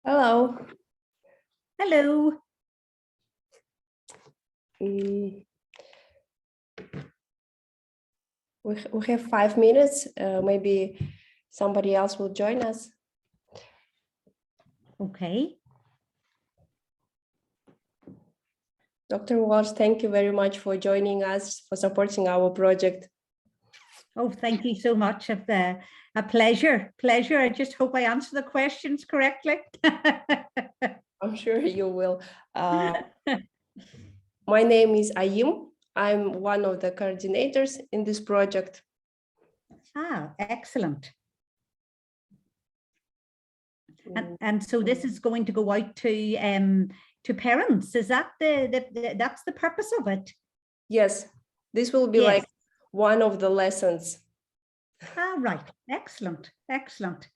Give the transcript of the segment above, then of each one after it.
Hello. Hello. We have 5 minutes. Maybe somebody else will join us. Okay. Dr. Walsh, thank you very much for joining us, for supporting our project. Oh, thank you so much. A pleasure. I just hope I answer the questions correctly. I'm sure you will. My name is Ayim. I'm one of the coordinators in this project. Ah, excellent. And so this is going to go out to parents. Is that that's the purpose of it? Yes, this will be like one of the lessons. Ah, right. Excellent. Excellent.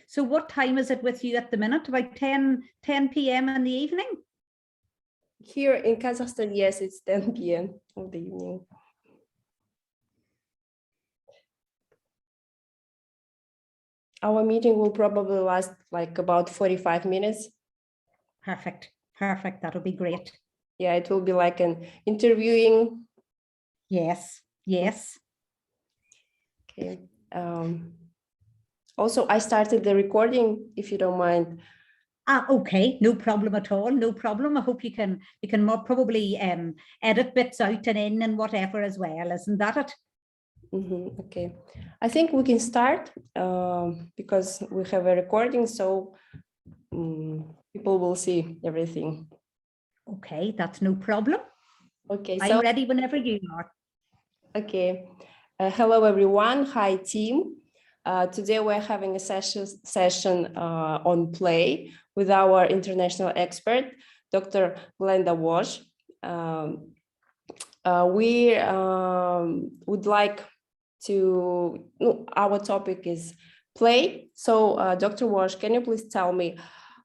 So what time is it with you at the minute? About 10 p.m. in the evening? Here in Kazakhstan, yes, it's 10 p.m. of the evening. Our meeting will probably last like about 45 minutes. Perfect. Perfect. That'll be great. Yeah, it will be like an interviewing. Yes. Yes. Okay. Also, I started the recording, if you don't mind. Okay, no problem at all. No problem. I hope you can more probably edit bits out and in and whatever as well. Isn't that it? Okay, I think we can start because we have a recording, so people will see everything. Okay, that's no problem. Okay, I'm ready whenever you are. Okay, hello everyone. Hi team. Today we're having a session on play with our international expert, Dr. Glenda Walsh. We would like to, our topic is play. So Dr. Walsh, can you please tell me,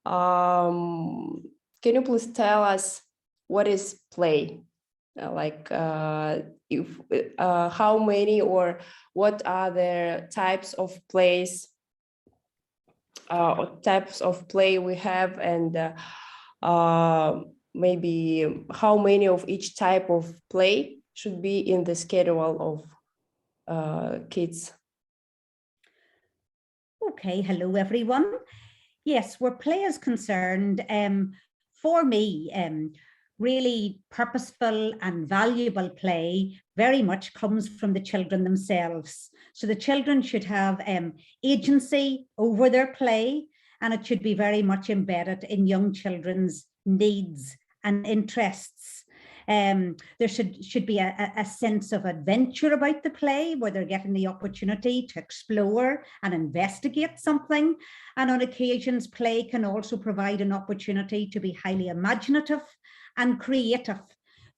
can you please tell us what is play? How many or what are the types of plays, types of play we have, and maybe how many of each type of play should be in the schedule of kids? Okay, hello everyone. Yes, where play is concerned, for me, really purposeful and valuable play very much comes from the children themselves. So the children should have agency over their play, and it should be very much embedded in young children's needs and interests. There should be a sense of adventure about the play where they're getting the opportunity to explore and investigate something. And on occasions, play can also provide an opportunity to be highly imaginative and creative.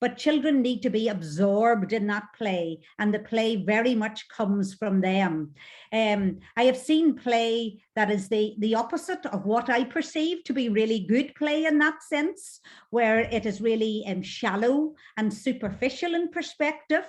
But children need to be absorbed in that play, and the play very much comes from them. I have seen play that is the opposite of what I perceive to be really good play in that sense, where it is really shallow and superficial in perspective.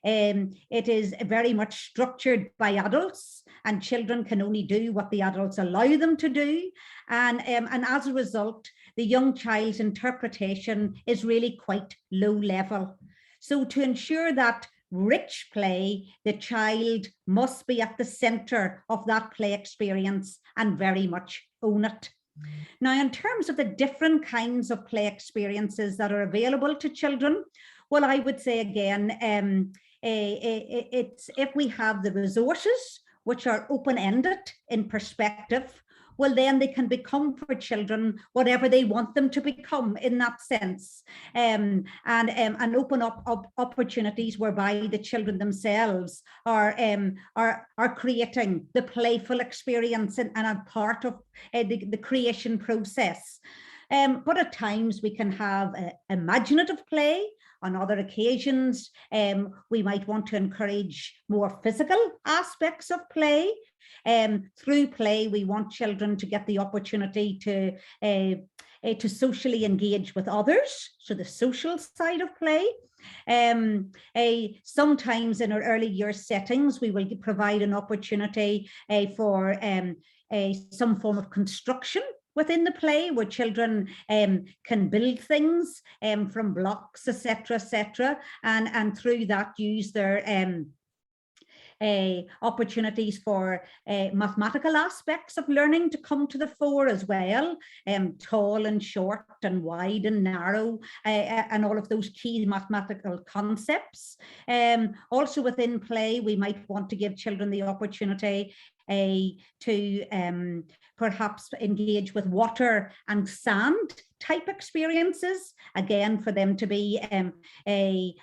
It is very much structured by adults, and children can only do what the adults allow them to do. And as a result, the young child's interpretation is really quite low level. So to ensure that rich play, the child must be at the center of that play experience and very much own it. Now, in terms of the different kinds of play experiences that are available to children, well, I would say again, it's if we have the resources, which are open-ended in perspective, well, then they can become for children whatever they want them to become in that sense, and open up opportunities whereby the children themselves are creating the playful experience and a part of the creation process. But at times we can have imaginative play. On other occasions, we might want to encourage more physical aspects of play. Through play, we want children to get the opportunity to socially engage with others, so the social side of play. Sometimes in our early year settings, we will provide an opportunity for some form of construction within the play, where children can build things from blocks, etc., and through that use their opportunities for mathematical aspects of learning to come to the fore as well, tall and short and wide and narrow, and all of those key mathematical concepts. Also within play, we might want to give children the opportunity to perhaps engage with water and sand type experiences, again for them to be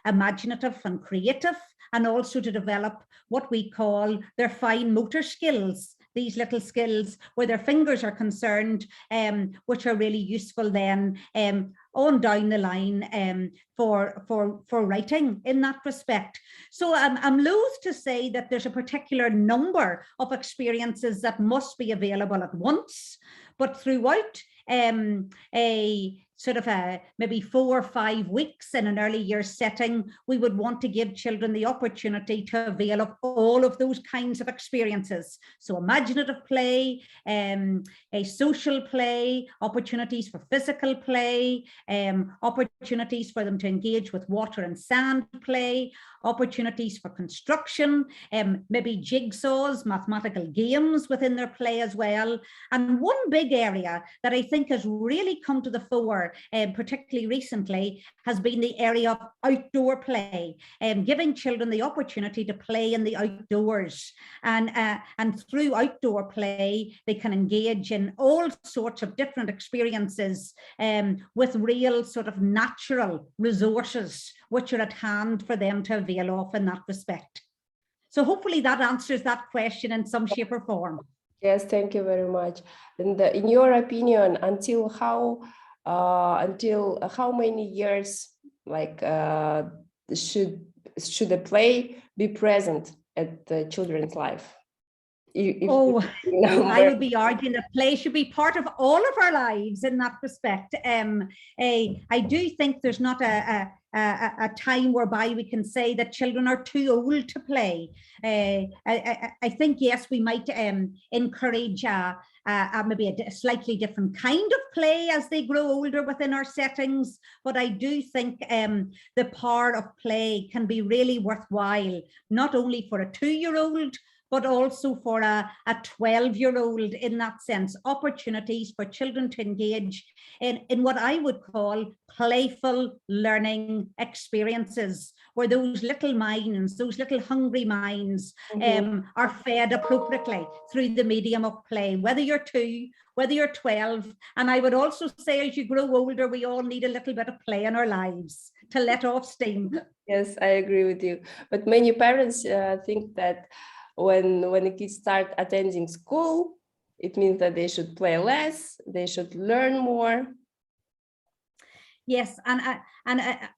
imaginative and creative, and also to develop what we call their fine motor skills, these little skills where their fingers are concerned, which are really useful then on down the line for writing in that respect. So I'm loath to say that there's a particular number of experiences that must be available at once, but throughout a sort of maybe 4 or 5 weeks in an early year setting, we would want to give children the opportunity to avail of all of those kinds of experiences. So imaginative play, a social play, opportunities for physical play, opportunities for them to engage with water and sand play, opportunities for construction, maybe jigsaws, mathematical games within their play as well. And one big area that I think has really come to the fore, particularly recently, has been the area of outdoor play, giving children the opportunity to play in the outdoors. And through outdoor play, they can engage in all sorts of different experiences with real sort of natural resources which are at hand for them to avail of in that respect. So hopefully that answers that question in some shape or form. Yes, thank you very much. And in your opinion, until how many years, like, should the play be present at the children's life? I would be arguing that play should be part of all of our lives in that respect. I do think there's not a time whereby we can say that children are too old to play. I think, yes, we might encourage maybe a slightly different kind of play as they grow older within our settings, but I do think the power of play can be really worthwhile, not only for a 2-year-old, but also for a 12-year-old in that sense, opportunities for children to engage in what I would call playful learning experiences, where those little minds, those little hungry minds are fed appropriately through the medium of play, whether you're 2, whether you're 12. And I would also say, as you grow older, we all need a little bit of play in our lives to let off steam. Yes, I agree with you. But many parents think that when the kids start attending school, it means that they should play less, they should learn more. Yes, and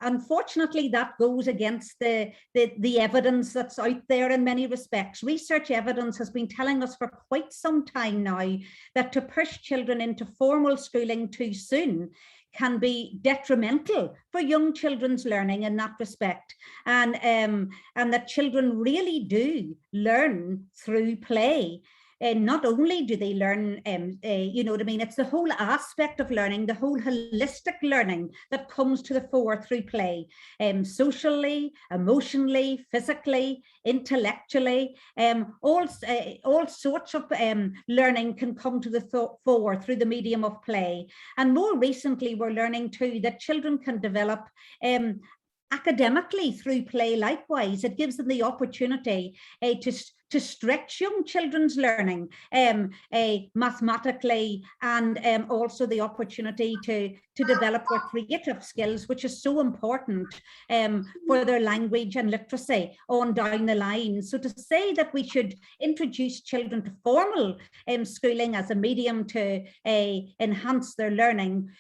unfortunately that goes against the evidence that's out there in many respects. Research evidence has been telling us for quite some time now that to push children into formal schooling too soon can be detrimental for young children's learning in that respect, and that children really do learn through play. And not only do they learn, you know what I mean, it's the whole aspect of learning, the whole holistic learning that comes to the fore through play, socially, emotionally, physically, intellectually, all sorts of learning can come to the fore through the medium of play. And more recently, we're learning too that children can develop academically through play likewise. It gives them the opportunity to stretch young children's learning mathematically, and also the opportunity to develop their creative skills, which is so important for their language and literacy on down the line. So to say that we should introduce children to formal schooling as a medium to enhance their learning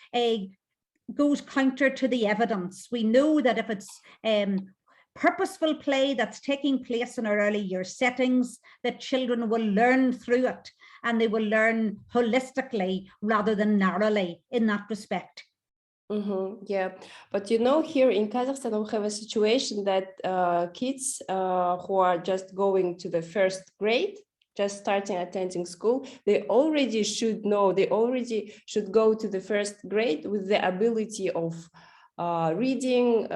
goes counter to the evidence. We know that if it's purposeful play that's taking place in our early year settings, that children will learn through it, and they will learn holistically rather than narrowly in that respect. Yeah, but you know, here in Kazakhstan, we have a situation that kids who are just going to the first grade, just starting attending school, they already should know, they already should go to the first grade with the ability of reading,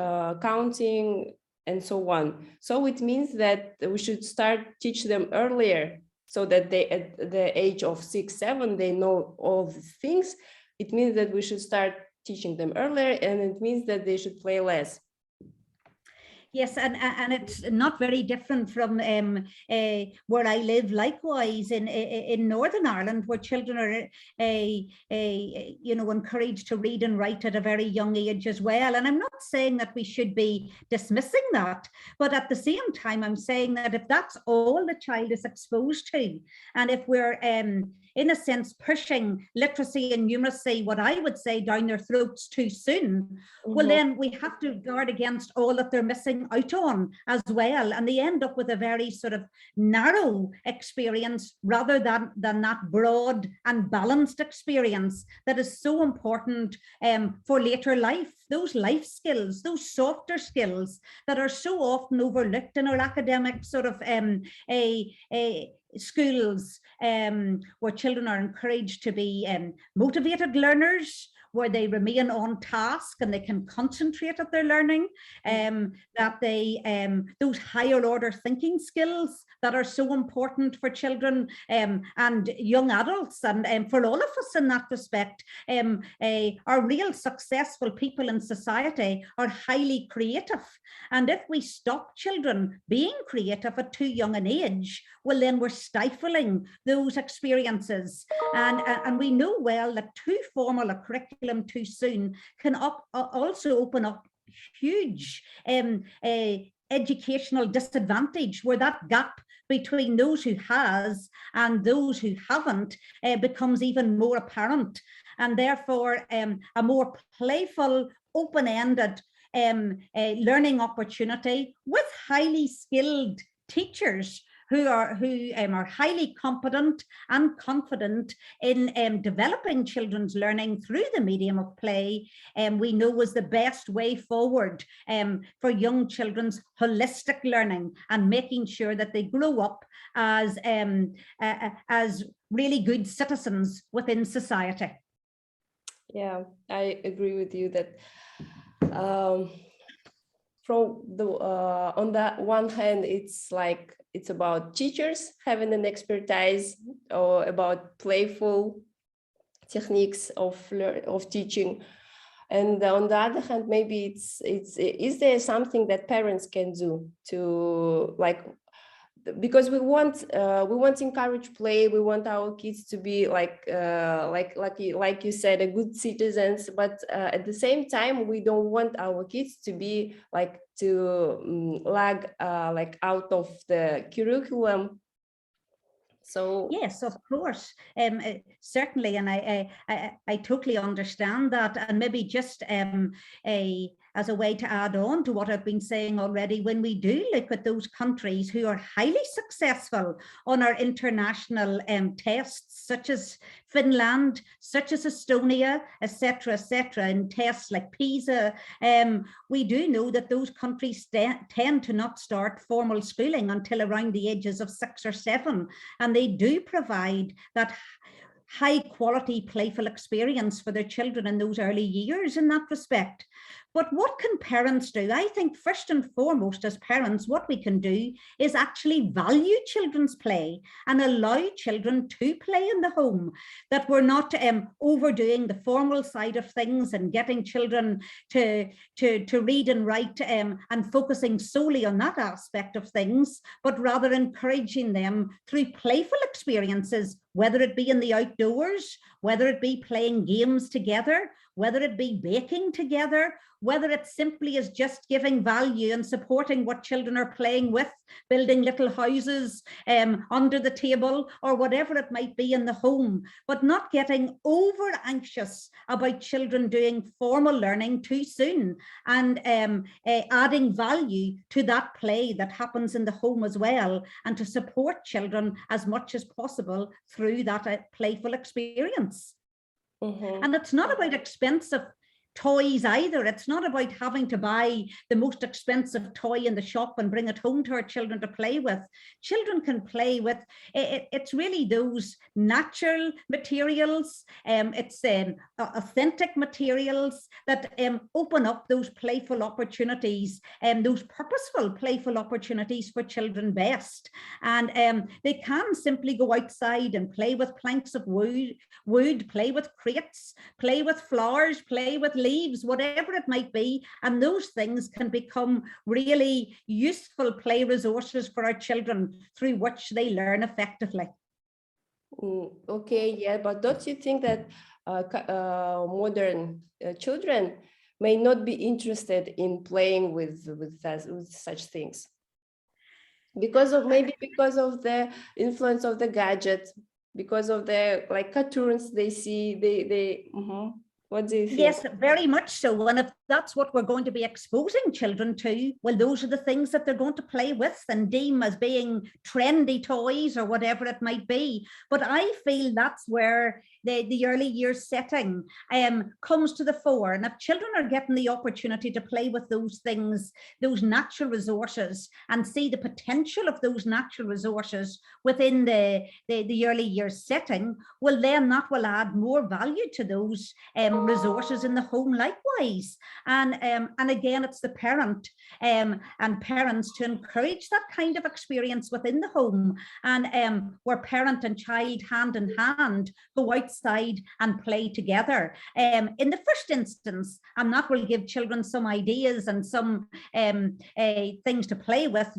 counting, and so on. So it means that we should start teach them earlier, so that they, at the age of 6, 7, they know all these things. It means that we should start teaching them earlier, and it means that they should play less. Yes, and it's not very different from where I live. Likewise, in Northern Ireland, where children are, you know, encouraged to read and write at a very young age as well. And I'm not saying that we should be dismissing that, but at the same time, I'm saying that if that's all the child is exposed to, and if we're in a sense pushing literacy and numeracy, what I would say, down their throats too soon, well, then we have to guard against all that they're missing out on as well, and they end up with a very sort of narrow experience rather than that broad and balanced experience that is so important for later life. Those life skills, those softer skills that are so often overlooked in our academic sort of schools, where children are encouraged to be motivated learners, where they remain on task and they can concentrate at their learning, that they, those higher order thinking skills that are so important for children and young adults, and for all of us in that respect, are real successful people in society are highly creative. And if we stop children being creative at too young an age, well, then we're stifling those experiences. And we know well that too formal a curriculum too soon can also open up huge educational disadvantage, where that gap between those who has and those who haven't becomes even more apparent. And therefore a more playful, open-ended learning opportunity with highly skilled teachers who are highly competent and confident in developing children's learning through the medium of play, we know was the best way forward for young children's holistic learning, and making sure that they grow up as really good citizens within society. Yeah, I agree with you that from the on that one hand, it's about teachers having an expertise, or about playful techniques of teaching, and on the other hand, maybe is there something that parents can do to, like, because we want to encourage play, we want our kids to be like you said, a good citizens, but at the same time we don't want our kids to be like to lag like out of the curriculum. So yes, of course, certainly, and I totally understand that, and maybe just as a way to add on to what I've been saying already, when we do look at those countries who are highly successful on our international tests, such as Finland, such as Estonia, etc., in tests like PISA, we do know that those countries tend to not start formal schooling until around the ages of 6 or 7, and they do provide that high quality playful experience for their children in those early years in that respect. But what can parents do? I think first and foremost as parents, what we can do is actually value children's play and allow children to play in the home, that we're not overdoing the formal side of things and getting children to read and write and focusing solely on that aspect of things, but rather encouraging them through playful experiences, whether it be in the outdoors, whether it be playing games together, whether it be baking together, whether it simply is just giving value and supporting what children are playing with, building little houses under the table, or whatever it might be in the home, but not getting over anxious about children doing formal learning too soon, and adding value to that play that happens in the home as well, and to support children as much as possible through that playful experience. And it's not about expensive toys either. It's not about having to buy the most expensive toy in the shop and bring it home to our children to play with. Children can play with, it's really those natural materials, it's authentic materials that open up those playful opportunities, those purposeful playful opportunities for children best. And they can simply go outside and play with planks of wood, play with crates, play with flowers, play with leaves, whatever it might be, and those things can become really useful play resources for our children through which they learn effectively. Okay, yeah, but don't you think that modern children may not be interested in playing with such things because of the influence of the gadget, because of the cartoons they see, What do you think? Yes, very much so. And if that's what we're going to be exposing children to, well, those are the things that they're going to play with and deem as being trendy toys or whatever it might be. But I feel that's where the early years setting comes to the fore. And if children are getting the opportunity to play with those things, those natural resources, and see the potential of those natural resources within the early years setting, well, then that will add more value to those resources in the home likewise. And again, it's the parent and parents to encourage that kind of experience within the home, and where parent and child hand in hand go outside and play together. In the first instance, and that will give children some ideas and some things to play with.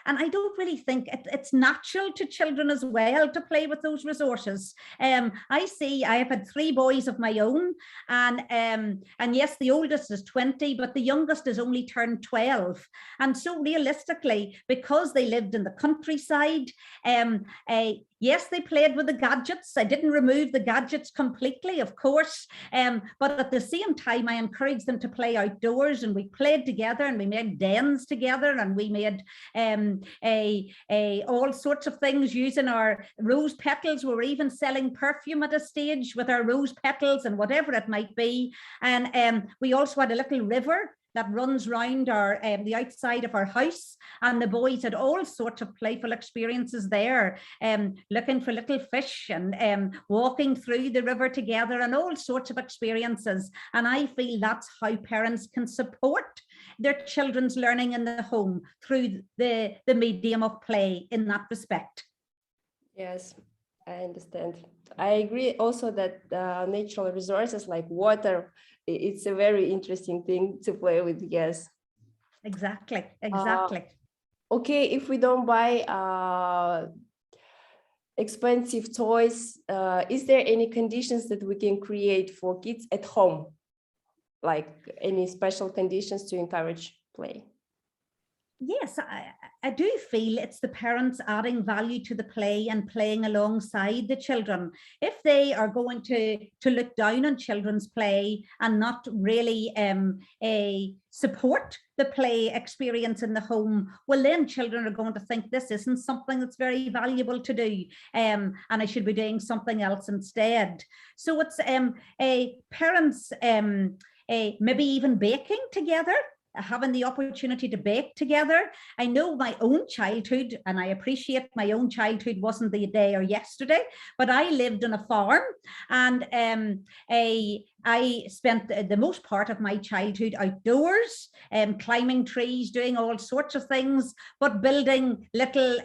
And I don't really think it's natural to children as well to play with those resources. I have had 3 boys of my own, and yes, the oldest is 20, but the youngest is only turned 12. And so realistically, because they lived in the countryside, yes, they played with the gadgets. I didn't remove the gadgets completely, of course, but at the same time, I encouraged them to play outdoors, and we played together, and we made dens together, and we made all sorts of things using our rose petals. We were even selling perfume at a stage with our rose petals and whatever it might be. And we also had a little river that runs round our the outside of our house, and the boys had all sorts of playful experiences there, looking for little fish and walking through the river together, and all sorts of experiences. And I feel that's how parents can support their children's learning in the home, through the medium of play in that respect. Yes, I understand. I agree also that natural resources like water, it's a very interesting thing to play with. Yes, exactly. Okay, if we don't buy expensive toys, is there any conditions that we can create for kids at home, like any special conditions to encourage play? Yes, I do feel it's the parents adding value to the play and playing alongside the children. If they are going to look down on children's play and not really support the play experience in the home, well, then children are going to think this isn't something that's very valuable to do, and I should be doing something else instead. So it's parents maybe even baking together. having the opportunity to bake together. I know my own childhood, and I appreciate my own childhood wasn't the day or yesterday, but I lived on a farm, and I spent the most part of my childhood outdoors, climbing trees, doing all sorts of things, but building little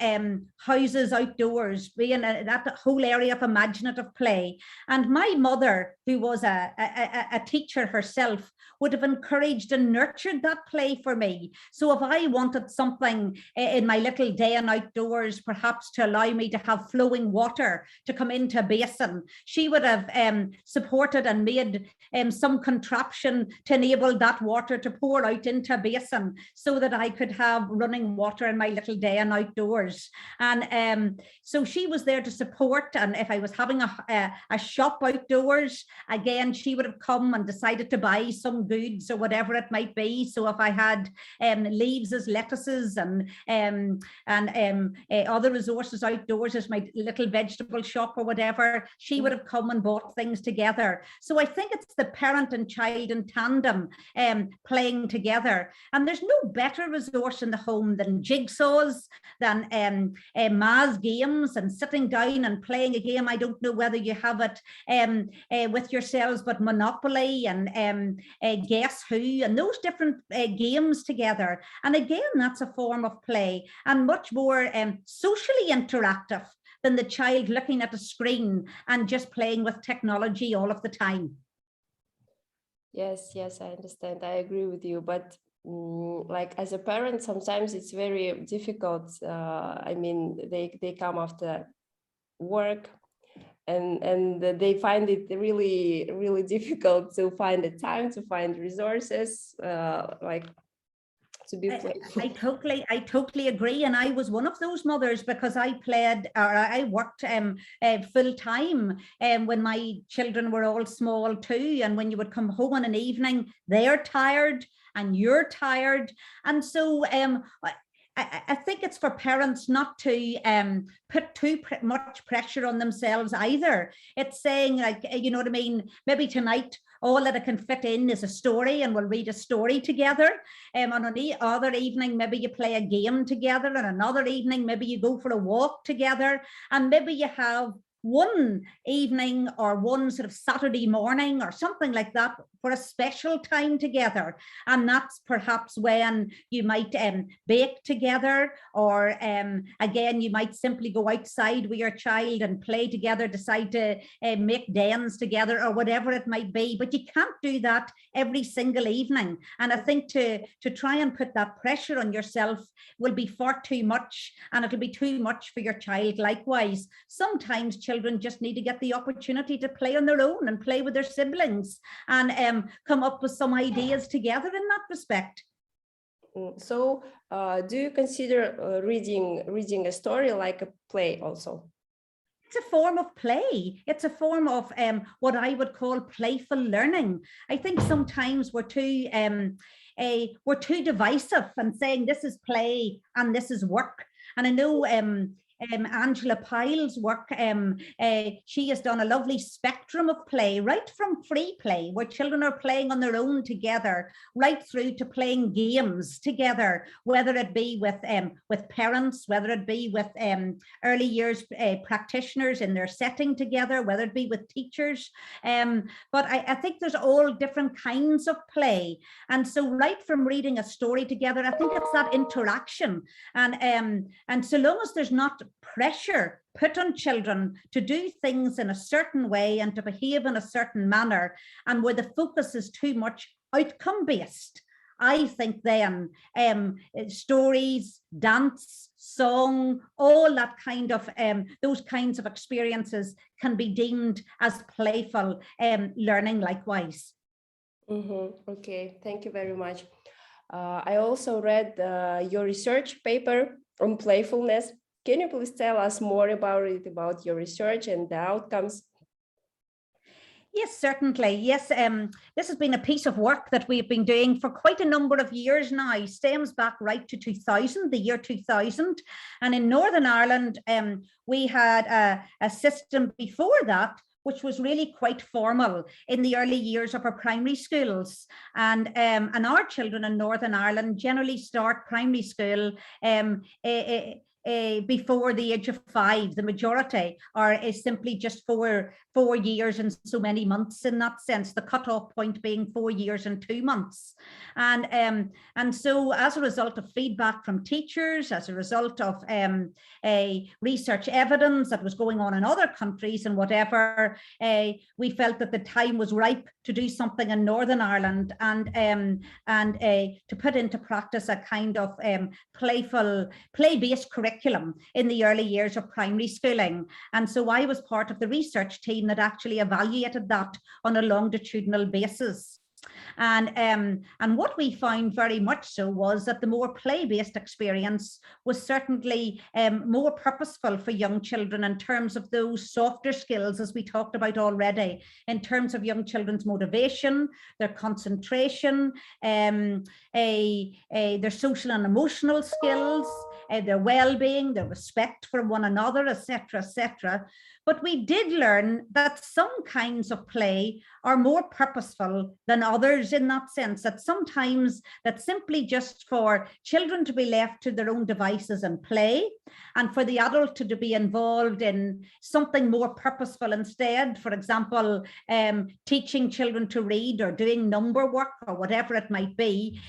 houses outdoors, being that whole area of imaginative play. And my mother, who was a teacher herself, would have encouraged and nurtured that play for me. So if I wanted something in my little day and outdoors, perhaps to allow me to have flowing water to come into a basin, she would have supported and made some contraption to enable that water to pour out into a basin so that I could have running water in my little day and outdoors. And so she was there to support. And if I was having a shop outdoors, again, she would have come and decided to buy some goods or whatever it might be. So if I had leaves as lettuces and other resources outdoors as my little vegetable shop or whatever, she would have come and bought things together. So I think it's the parent and child in tandem playing together. And there's no better resource in the home than jigsaws, than math games and sitting down and playing a game. I don't know whether you have it with yourselves, but Monopoly and Guess Who and those different games together. And again, that's a form of play and much more socially interactive than the child looking at a screen and just playing with technology all of the time. Yes, I understand. I agree with you. But like as a parent, sometimes it's very difficult. I mean, they come after work and they find it really difficult to find the time, to find resources, like to be playful. I totally agree. And I was one of those mothers because I worked full time when my children were all small too. And when you would come home in an evening, they're tired and you're tired. And so I think it's for parents not to put too much pressure on themselves either. It's saying, like, you know what I mean? Maybe tonight, all that it can fit in is a story and we'll read a story together. On another evening, maybe you play a game together, and another evening, maybe you go for a walk together, and maybe you have one evening or one sort of Saturday morning or something like that for a special time together. And that's perhaps when you might bake together, or again, you might simply go outside with your child and play together, decide to make dens together or whatever it might be. But you can't do that every single evening. And I think to try and put that pressure on yourself will be far too much, and it'll be too much for your child likewise. Sometimes children just need to get the opportunity to play on their own and play with their siblings and come up with some ideas together in that respect. So do you consider reading a story like a play also? It's a form of play. It's a form of what I would call playful learning. I think sometimes we're too divisive and saying this is play and this is work. And I know Angela Pyle's work, she has done a lovely spectrum of play, right from free play, where children are playing on their own together, right through to playing games together, whether it be with parents, whether it be with early years practitioners in their setting together, whether it be with teachers. But I think there's all different kinds of play. And so right from reading a story together, I think it's that interaction. And so long as there's not pressure put on children to do things in a certain way and to behave in a certain manner, and where the focus is too much outcome based, I think then stories, dance, song, all that kind of those kinds of experiences can be deemed as playful learning likewise. Okay, thank you very much. I also read your research paper on playfulness. Can you please tell us more about it, about your research and the outcomes? Yes, certainly. Yes, this has been a piece of work that we've been doing for quite a number of years now. It stems back right to 2000, the year 2000. And in Northern Ireland, we had a system before that which was really quite formal in the early years of our primary schools. And our children in Northern Ireland generally start primary school before the age of 5. The majority is simply just 4 years and so many months in that sense, the cutoff point being 4 years and 2 months. And so as a result of feedback from teachers, as a result of research evidence that was going on in other countries and whatever, we felt that the time was ripe to do something in Northern Ireland and to put into practice a kind of playful, play-based curriculum in the early years of primary schooling. And so I was part of the research team that actually evaluated that on a longitudinal basis. And what we found very much so was that the more play-based experience was certainly more purposeful for young children in terms of those softer skills, as we talked about already, in terms of young children's motivation, their concentration, their social and emotional skills, their well-being, their respect for one another, etc., etc. But we did learn that some kinds of play are more purposeful than others, in that sense, that sometimes that's simply just for children to be left to their own devices and play, and for the adult to be involved in something more purposeful instead. For example, teaching children to read or doing number work or whatever it might be,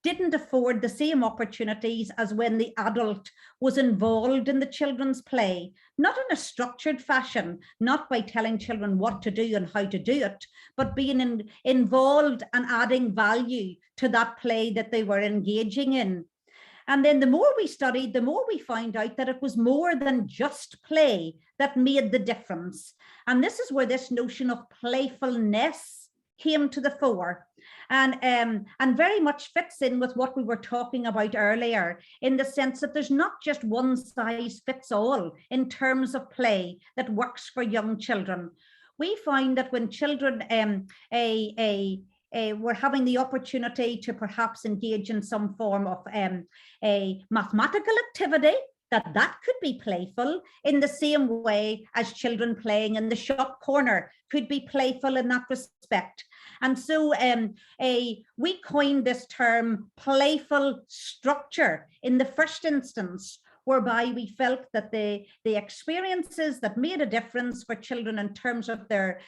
didn't afford the same opportunities as when the adult was involved in the children's play, not in a structured fashion, not by telling children what to do and how to do it, but being involved and adding value to that play that they were engaging in. And then the more we studied, the more we found out that it was more than just play that made the difference. And this is where this notion of playfulness came to the fore, and very much fits in with what we were talking about earlier, in the sense that there's not just one size fits all in terms of play that works for young children. We find that when children were having the opportunity to perhaps engage in some form of a mathematical activity, that could be playful in the same way as children playing in the shop corner could be playful in that respect. And so we coined this term playful structure in the first instance, whereby we felt that the experiences that made a difference for children in terms of their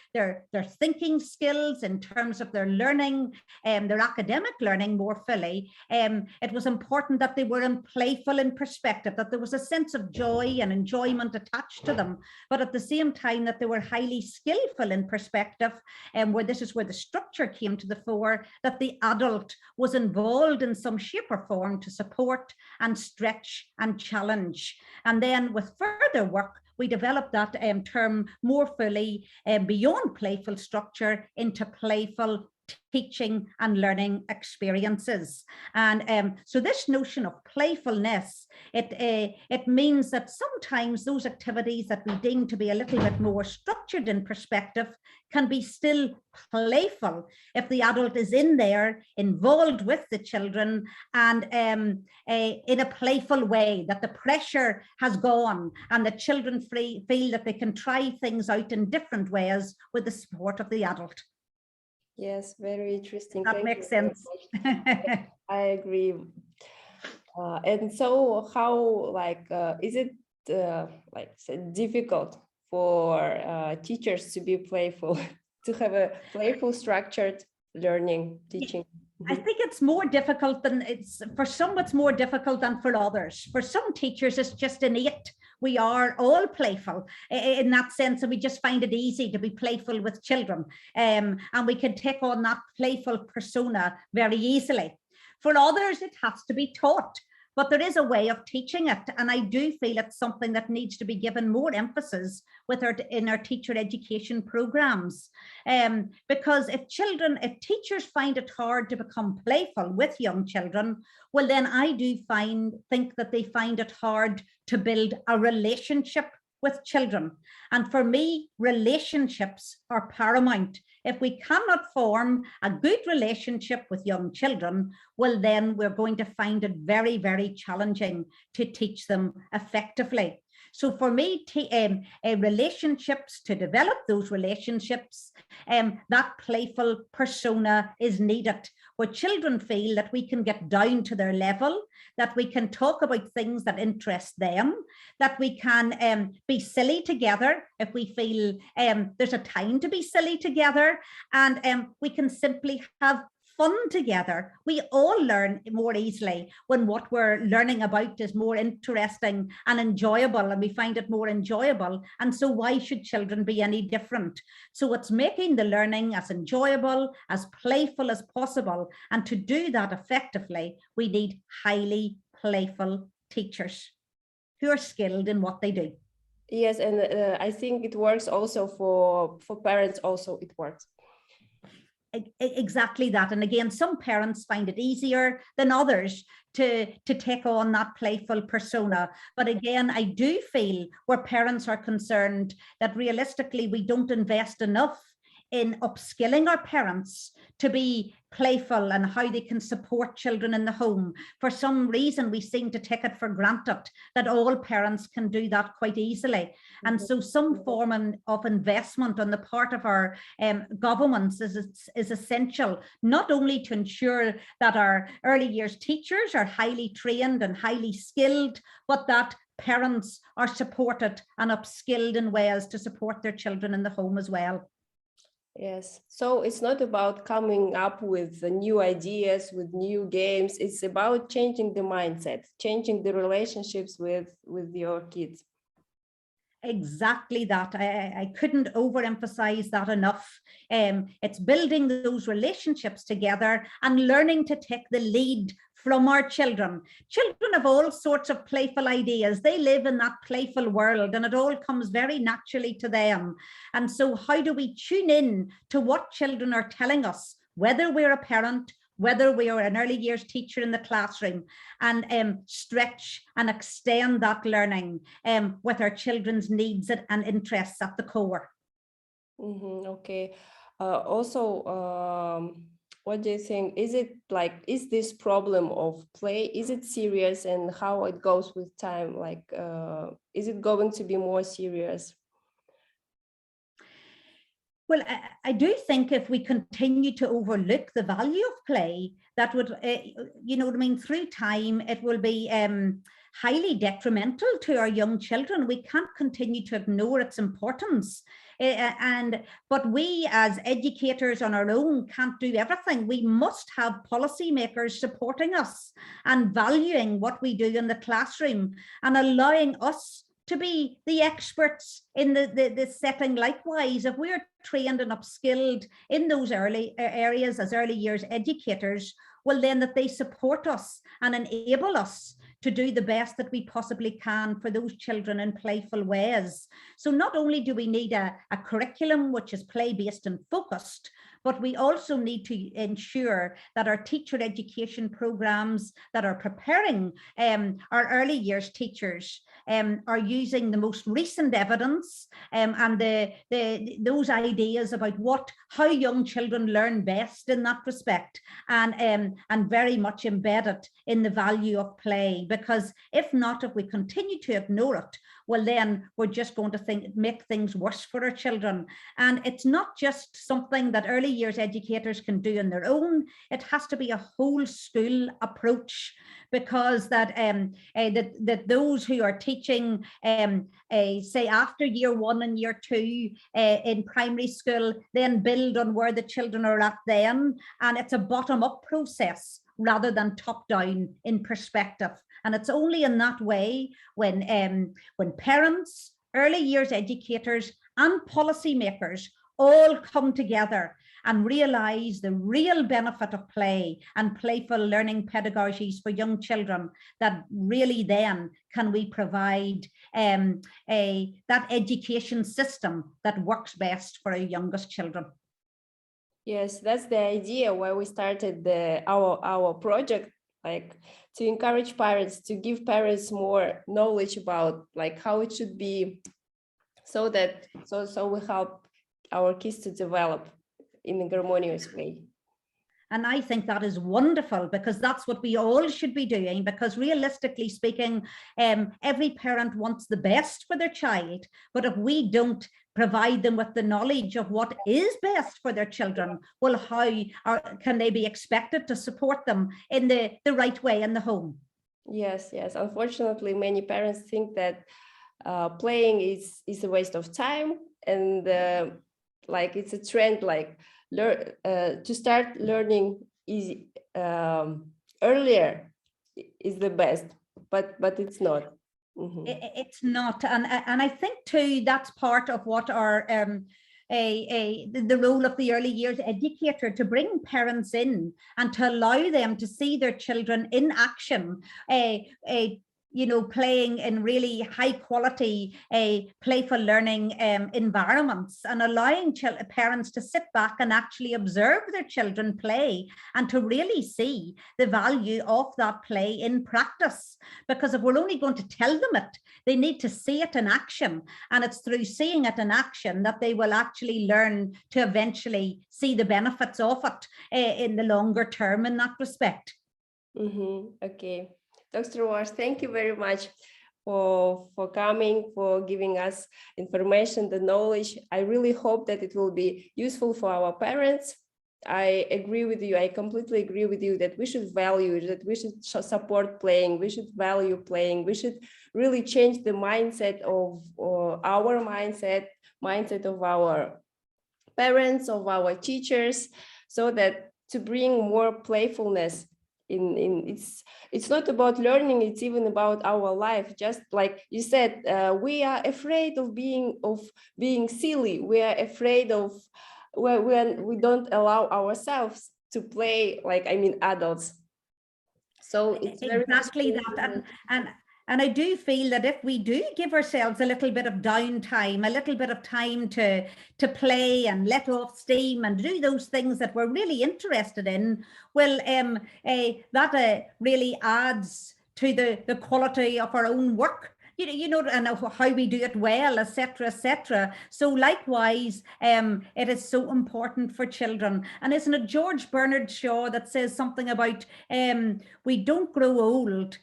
thinking skills, in terms of their learning, their academic learning more fully, it was important that they were playful in perspective, that there was a sense of joy and enjoyment attached to them, but at the same time that they were highly skillful in perspective, where this is where the structure came to the fore, that the adult was involved in some shape or form to support and stretch and challenge. And then with further work, we developed that term more fully beyond playful structure into playful teaching and learning experiences. And so this notion of playfulness, it means that sometimes those activities that we deem to be a little bit more structured in perspective can be still playful if the adult is in there, involved with the children, and in a playful way, that the pressure has gone and the children feel that they can try things out in different ways with the support of the adult. Yes, very interesting. That makes sense. I agree. And so how, is it difficult for teachers to be playful, to have a playful structured learning, teaching? I think it's more difficult than for some, it's more difficult than for others. For some teachers, it's just innate. We are all playful in that sense, and we just find it easy to be playful with children. And we can take on that playful persona very easily. For others, it has to be taught. But there is a way of teaching it, and I do feel it's something that needs to be given more emphasis in our teacher education programs. Because if teachers find it hard to become playful with young children, well, then I do think that they find it hard to build a relationship with children. And for me, relationships are paramount. If we cannot form a good relationship with young children, well, then we're going to find it very, very challenging to teach them effectively. So for me, relationships, to develop those relationships, that playful persona is needed, where children feel that we can get down to their level, that we can talk about things that interest them, that we can be silly together if we feel there's a time to be silly together, and we can simply have fun together. We all learn more easily when what we're learning about is more interesting and enjoyable, and we find it more enjoyable. And so why should children be any different? So it's making the learning as enjoyable, as playful as possible. And to do that effectively, we need highly playful teachers who are skilled in what they do. Yes, and I think it works also for parents. Also, it works. Exactly that. And again, some parents find it easier than others to take on that playful persona. But again, I do feel where parents are concerned that realistically we don't invest enough in upskilling our parents to be playful and how they can support children in the home. For some reason, we seem to take it for granted that all parents can do that quite easily. And so some form of investment on the part of our governments is essential, not only to ensure that our early years teachers are highly trained and highly skilled, but that parents are supported and upskilled in ways to support their children in the home as well. Yes, so it's not about coming up with the new ideas, with new games. It's about changing the mindset, changing the relationships with your kids. Exactly that. I couldn't overemphasize that enough. It's building those relationships together and learning to take the lead from our children. Children have all sorts of playful ideas. They live in that playful world and it all comes very naturally to them. And so how do we tune in to what children are telling us, whether we're a parent, whether we are an early years teacher in the classroom, and stretch and extend that learning with our children's needs and interests at the core. Okay. Also, what do you think? Is this problem of play, is it serious, and how it goes with time? Is it going to be more serious? Well, I do think if we continue to overlook the value of play, that would, you know what I mean, through time, it will be highly detrimental to our young children. We can't continue to ignore its importance. But we as educators on our own can't do everything. We must have policymakers supporting us and valuing what we do in the classroom and allowing us to be the experts in the setting. Likewise, if we're trained and upskilled in those early areas as early years educators, well, then that they support us and enable us to do the best that we possibly can for those children in playful ways. So not only do we need a curriculum which is play-based and focused, but we also need to ensure that our teacher education programs that are preparing our early years teachers are using the most recent evidence and those ideas about how young children learn best in that respect, and very much embedded in the value of play. Because if not, if we continue to ignore it, well, then we're just going to make things worse for our children. And it's not just something that early years educators can do on their own. It has to be a whole school approach, because that those who are teaching, say after year 1 and year 2 in primary school, then build on where the children are at then. And it's a bottom-up process rather than top-down in perspective. And it's only in that way when parents, early years educators, and policymakers all come together and realize the real benefit of play and playful learning pedagogies for young children, that really then can we provide that education system that works best for our youngest children. Yes, that's the idea why we started our project, like to encourage parents, to give parents more knowledge about how it should be, so we help our kids to develop in a harmonious way. And I think that is wonderful, because that's what we all should be doing, because realistically speaking, every parent wants the best for their child. But if we don't provide them with the knowledge of what is best for their children, well, how can they be expected to support them in the right way in the home? Yes, yes. Unfortunately, many parents think that playing is a waste of time, and like it's a trend, like to start learning earlier is the best, but it's not. It's not, and I think too that's part of what our the role of the early years educator, to bring parents in and to allow them to see their children in action, you know, playing in really high quality, playful learning environments, and allowing parents to sit back and actually observe their children play, and to really see the value of that play in practice. Because if we're only going to tell them it, they need to see it in action, and it's through seeing it in action that they will actually learn to eventually see the benefits of it in the longer term in that respect. Okay. Dr. Walsh, thank you very much for coming, for giving us information, the knowledge. I really hope that it will be useful for our parents. I agree with you. I completely agree with you that we should value, that we should support playing, we should value playing, we should really change the mindset of our mindset of our parents, of our teachers, so that to bring more playfulness it's not about learning, it's even about our life. Just like you said, we are afraid of being silly. We are afraid of when we don't allow ourselves to play, like, I mean, adults. So it's exactly that. And I do feel that if we do give ourselves a little bit of downtime, a little bit of time to play and let off steam and do those things that we're really interested in, well, that really adds to the quality of our own work. You know, and how we do it well, etc., etc. So likewise, it is so important for children. And isn't it George Bernard Shaw that says something about we don't grow old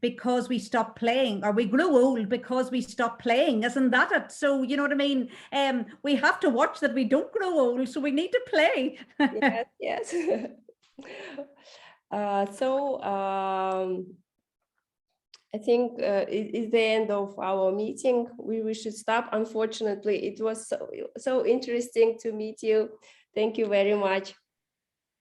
because we stop playing, or we grow old because we stop playing? Isn't that it? So you know what I mean? We have to watch that we don't grow old, so we need to play. Yes. I think it is the end of our meeting. We should stop. Unfortunately, it was so interesting to meet you. Thank you very much.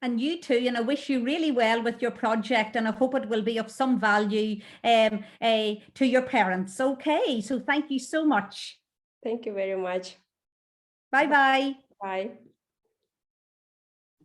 And you too, and I wish you really well with your project, and I hope it will be of some value to your parents. Okay, so thank you so much. Thank you very much. Bye-bye. Bye.